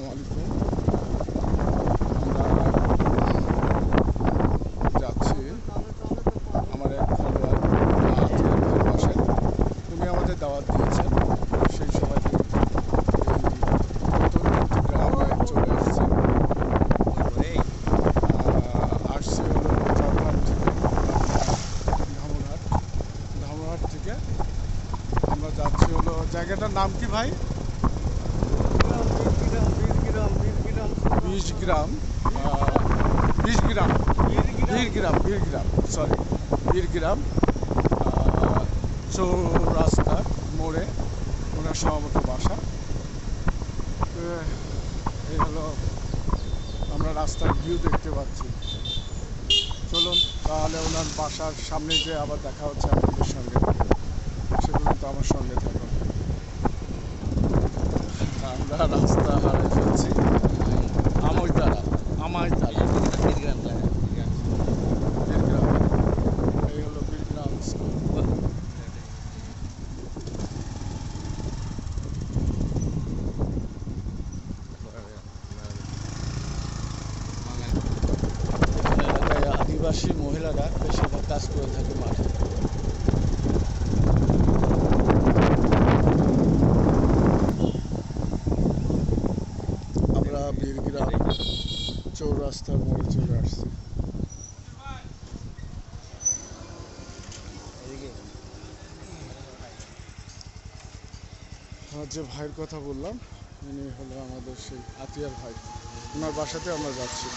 আসসালামু আলাইকুম। আমরা যাচ্ছি আমার এক ফলোয়ার আতিয়ার ভাইয়ের বাসায়। উনি আমাদের দাওয়াত দিয়েছেন, সেই সবাইকে নতুন একটি গ্রামে চলে আসছি। আসছি হলো চরঘাট থেকে, ধামুরহাট। ধামুরহাট থেকে আমরা যাচ্ছি হলো, জায়গাটার নাম কি ভাই? বিশগ্রাম, বীরগ্রাম, সরি, বীরগ্রাম চৌরাস্তার মোড়ে ওনার সম্ভবত বাসা। এই হলো, আমরা রাস্তার ভিউ দেখতে পাচ্ছি। চলুন তাহলে ওনার বাসার সামনে যে আবার দেখা হচ্ছে আপনাদের সঙ্গে, সেগুলো তো আমার সঙ্গে থাকুন। আমরা রাস্তা হারাই ফেলছি। বীরগ্রাম, এই হলো বীরগ্রাম স্কুল। এলাকায় আদিবাসী মহিলারা বেশিরভাগ কাজ করে থাকে মাঠে। আমরা বীরগ্রাম চৌরাস্তার মোড়ে চলে আসছি। আমার যে ভাইয়ের কথা বললাম, উনি হলো আমাদের সেই আতিয়ার ভাই। ওনার বাসাতে আমরা যাচ্ছি।